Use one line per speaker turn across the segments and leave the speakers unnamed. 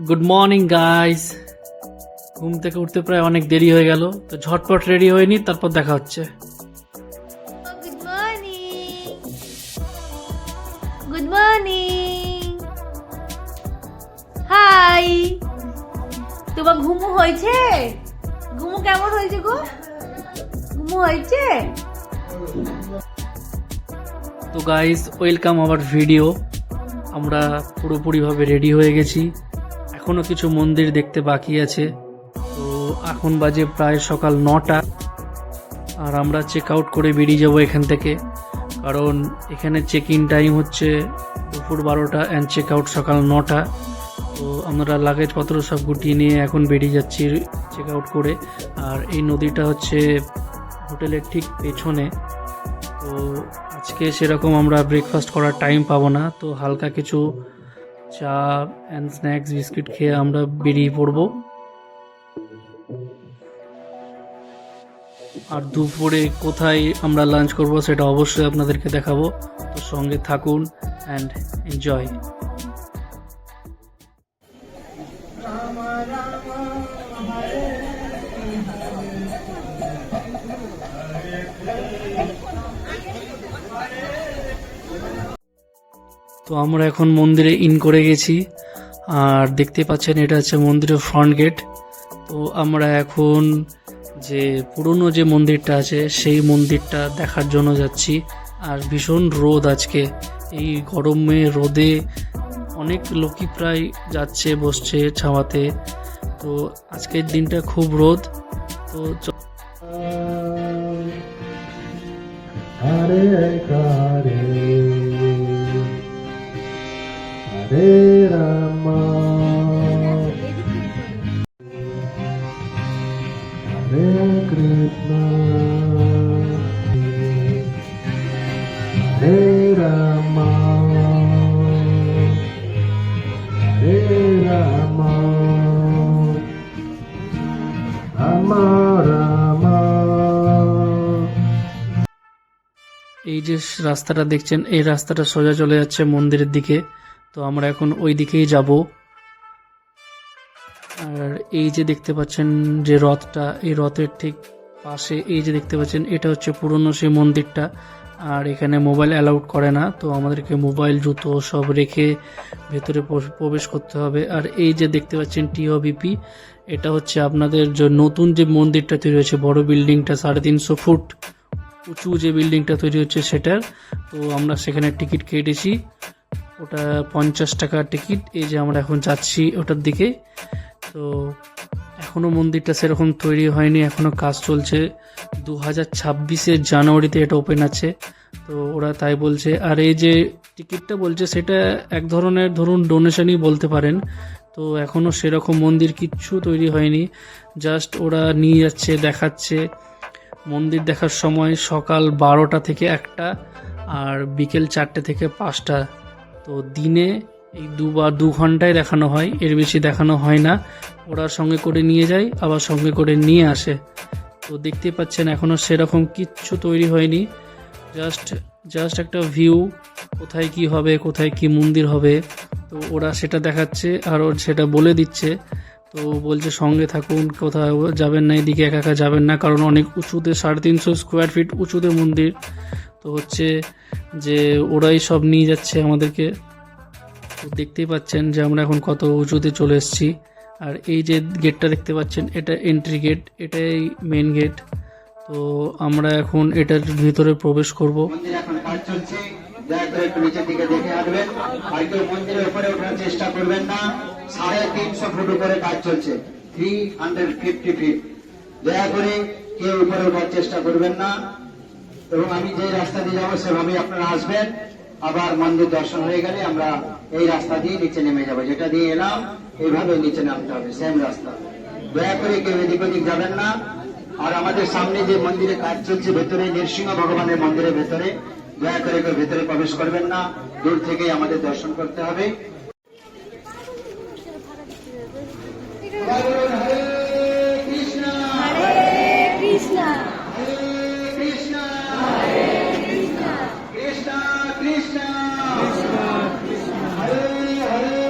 Good morning guys. ঘুম থেকে উঠতে প্রায় অনেক দেরি হয়ে গেল, তো ঝটপট রেডি হয়ে নি, তারপর দেখা হচ্ছে।
Good morning, good morning, hi. তোমার ঘুমু হয়েছে? ঘুমু কেমন হয়েছে গো? ঘুমু হয়েছে?
তো গাইস, ওয়েলকাম আওয়ার ভিডিও। আমরা পুরোপুরিভাবে রেডি হয়ে গেছি, এখনো কিছু মন্দির দেখতে বাকি আছে। তো এখন বাজে প্রায় সকাল 9টা, আর আমরা চেক আউট করে বেরিয়ে যাবো এখান থেকে, কারণ এখানে চেক ইন টাইম হচ্ছে দুপুর 12টা অ্যান্ড চেক আউট সকাল 9টা। তো আমরা লাগেজপত্র সব গুটিয়ে নিয়ে এখন বেরিয়ে যাচ্ছি চেক আউট করে। আর এই নদীটা হচ্ছে হোটেলের ঠিক পেছনে। তো আজকে সেরকম আমরা ব্রেকফাস্ট করার টাইম পাবো না, তো হালকা কিছু চা অ্যান্ড স্ন্যাক্স বিস্কিট খেয়ে আমরা বেরিয়ে পড়বো। আর দুপুরে কোথায় আমরা লাঞ্চ করব সেটা অবশ্যই আপনাদেরকে দেখাবো, তো সঙ্গে থাকুন অ্যান্ড এনজয়। তো আমরা এখন মন্দিরে ইন করে গেছি, আর দেখতে পাচ্ছেন এটা হচ্ছে মন্দিরের ফ্রন্ট গেট। তো আমরা এখন যে পুরনো যে মন্দিরটা আছে সেই মন্দিরটা দেখার জন্য যাচ্ছি। আর ভীষণ রোদ আজকে, এই গরমে রোদে অনেক লোকই প্রায় যাচ্ছে বসছে ছাওয়াতে। তো আজকের দিনটা খুব রোদ। তো
হরে হরে হরে রাম হরে কৃষ্ণ হরে রাম হরে রাম রাম রাম।
এই যে রাস্তাটা দেখছেন, এই রাস্তাটা সোজা চলে যাচ্ছে মন্দিরের দিকে। তো আমরা এখন ওই দিকেই যাব। আর এই যে দেখতে পাচ্ছেন যে রথটা, এই রথের ঠিক পাশে এই যে দেখতে পাচ্ছেন এটা হচ্ছে পুরনো সেই মন্দিরটা। আর এখানে মোবাইল অ্যালাউড করে না, তো আমাদেরকে মোবাইল জুতো সব রেখে ভেতরে প্রবেশ করতে হবে। আর এই যে দেখতে পাচ্ছেন টিওবিপি, এটা হচ্ছে আপনাদের যে নতুন যে মন্দিরটা তৈরি হয়েছে, বড় বিল্ডিংটা 350 ফুট উঁচু যে বিল্ডিংটা তৈরি হচ্ছে সেটার। তো আমরা সেখানে টিকিট কেটেছি, ওটা 50 টাকার টিকিট। এই যে আমরা এখন যাচ্ছি ওটার দিকে। তো এখনও মন্দিরটা সেরকম তৈরি হয়নি, এখনও কাজ চলছে। 2026-এর জানুয়ারিতে এটা ওপেন আছে, তো ওরা তাই বলছে। আর এই যে টিকিটটা বলছে সেটা এক ধরনের ধরুন ডোনেশনই বলতে পারেন। তো এখনও সেরকম মন্দির কিচ্ছু তৈরি হয়নি, জাস্ট ওরা নিয়ে যাচ্ছে, দেখাচ্ছে। মন্দির দেখার সময় সকাল 12টা থেকে 1টা আর বিকেল 4টে থেকে 5টা। তো দিনে এই 2 ঘন্টায় দেখানো হয়, এর বেশি দেখানো হয় না। ওরা সঙ্গে করে নিয়ে যায়, আবার সঙ্গে করে নিয়ে আসে। তো দেখতে পাচ্ছেন এখনও সেরকম কিচ্ছু তৈরি হয়নি, জাস্ট একটা ভিউ, কোথায় কি হবে, কোথায় কি মন্দির হবে, তো ওরা সেটা দেখাচ্ছে আর সেটা বলে দিচ্ছে। তো বলছে সঙ্গে থাকুন, কোথাও যাবেন না, এদিকে একা একা যাবেন না, কারণ অনেক উঁচুতে 350 স্কোয়ার ফিট উঁচুতে মন্দির। তো হচ্ছে যে ওরাই সব নিয়ে যাচ্ছে আমাদেরকে। তো দেখতেই পাচ্ছেন যে আমরা এখন কত উঁচুতে চলে এসেছি। আর এই যে গেটটা দেখতে পাচ্ছেন এটা এন্ট্রি গেট, এটাই মেন গেট। তো আমরা এখন এটার ভিতরে প্রবেশ করব।
মন্দির এখন কাজ চলছে, দয়া করে একটু নিচের দিকে দেখে আসবেন। আর কেউ মন্দিরের উপরে ওঠার চেষ্টা করবেন না, 350 ফুট উপরে কাজ চলছে, 350 ফিট। দয়া করে কেউ উপরে ওঠার চেষ্টা করবেন না। এবং আমি যে রাস্তা দিয়ে যাবো সেভাবে আপনারা আসবেন। আবার মন্দির দর্শন হয়ে গেলে আমরা এই রাস্তা দিয়ে নিচে নেমে যাবো, যেটা দিয়ে এলাম এইভাবে নিচে নামতে হবে, সেম রাস্তা। দয়া করে কেউ এদিক ওদিক যাবেন না। আর আমাদের সামনে যে মন্দিরে কাজ চলছে ভেতরে, নৃসিংহ ভগবানের মন্দিরের ভেতরে, দয়া করে কেউ ভেতরে প্রবেশ করবেন না, দূর থেকেই আমাদের দর্শন করতে হবে। হরে কৃষ্ণ,
হরে কৃষ্ণ,
কৃষ্ণ কৃষ্ণ কৃষ্ণ, হরে হরে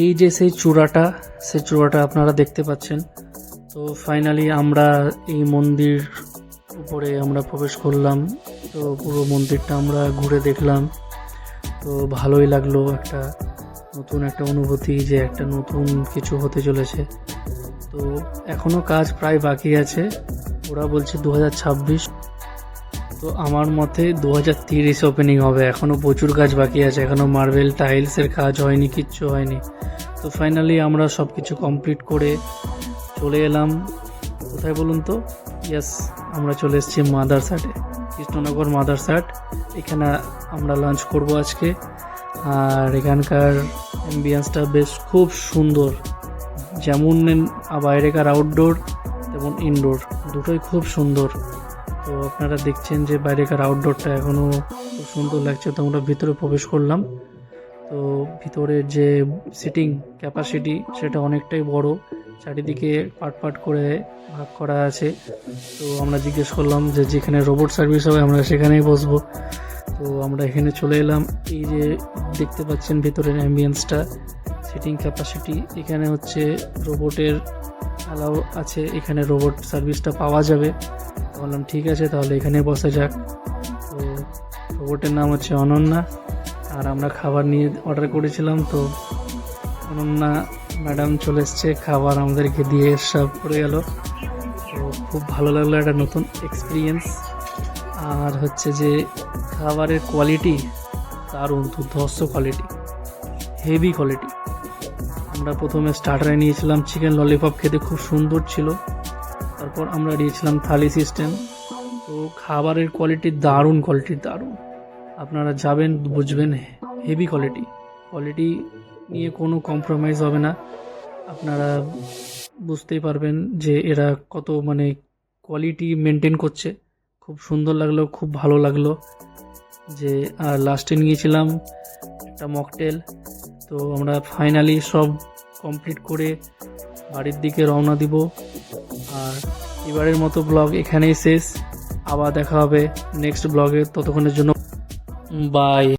এই যে সেই চূড়াটা আপনারা দেখতে পাচ্ছেন। তো ফাইনালি আমরা এই মন্দির উপরে আমরা প্রবেশ করলাম। তো পুরো মন্দিরটা আমরা ঘুরে দেখলাম। তো ভালোই লাগলো, নতুন একটা অনুভূতি যে একটা নতুন কিছু হতে চলেছে। তো এখনো কাজ প্রায় বাকি আছে, ওরা বলছে 2026। তো আমার মতে 2030 ওপেনিং হবে। এখনো প্রচুর কাজ বাকি আছে, এখনো মার্বেল টাইলসের কাজ হয়নি, কিচ্ছু হয়নি। তো ফাইনালি আমরা সব কিছু কমপ্লিট করে চলে এলাম কোথায় বলুন তো? ইয়েস, আমরা চলে এসেছি মাদারসাটে, কৃষ্ণনগর মাদারসাট। এখানে আমরা লাঞ্চ করব আজকে। আর এখানকার অ্যাম্বিয়েন্সটা বেশ খুব সুন্দর, যেমন বাইরেকার আউটডোর তেমন ইনডোর দুটোই খুব সুন্দর। তো আপনারা দেখছেন যে বাইরেকার আউটডোরটা এখনও খুব সুন্দর লাগছে। তো আমরা ভিতরে প্রবেশ করলাম। তো ভিতরের যে সিটিং ক্যাপাসিটি সেটা অনেকটাই বড়, চারিদিকে পার্ট করে ভাগ করা আছে। তো আমরা জিজ্ঞেস করলাম যে যেখানে রোবট সার্ভিস হবে আমরা সেখানেই বসবো। তো আমরা এখানে চলে এলাম। এই যে দেখতে পাচ্ছেন ভিতরের অ্যাম্বিয়েন্সটা, সিটিং ক্যাপাসিটি, এখানে হচ্ছে রোবটের অ্যালাউ আছে, এখানে রোবট সার্ভিসটা পাওয়া যাবে। বললাম ঠিক আছে, তাহলে এখানে বসা যাক। তো রোবটের নাম হচ্ছে অনন্যা। আর আমরা খাবার নিয়ে অর্ডার করেছিলাম। তো অনন্যা ম্যাডাম চলে এসছে, খাবার আমাদেরকে দিয়ে সার্ভ করে গেল। তো খুব ভালো লাগলো, একটা নতুন এক্সপিরিয়েন্স। আর হচ্ছে যে খাবারের কোয়ালিটি দারুণ, দুর্ধর্ষ কোয়ালিটি, হেভি কোয়ালিটি। আমরা প্রথমে স্টার্টারে নিয়েছিলাম চিকেন ললিপপ, খেতে খুব সুন্দর ছিল। তারপর আমরা নিয়েছিলাম থালি সিস্টেম। তো খাবারের কোয়ালিটি দারুণ, আপনারা যাবেন বুঝবেন, হেভি কোয়ালিটি নিয়ে কোনো কম্প্রোমাইজ হবে না। আপনারা বুঝতেই পারবেন যে এরা কত কোয়ালিটি মেনটেন করছে। খুব সুন্দর লাগলো, খুব ভালো লাগলো। যে আর লাস্টে নিয়েছিলাম একটা মকটেল। তো আমরা ফাইনালি সব কমপ্লিট করে বাড়ির দিকে রওনা দিব। আর এবারের মতো ব্লগ এখানেই শেষ। আবার দেখা হবে নেক্সট ব্লগে, ততক্ষণের জন্য বাই।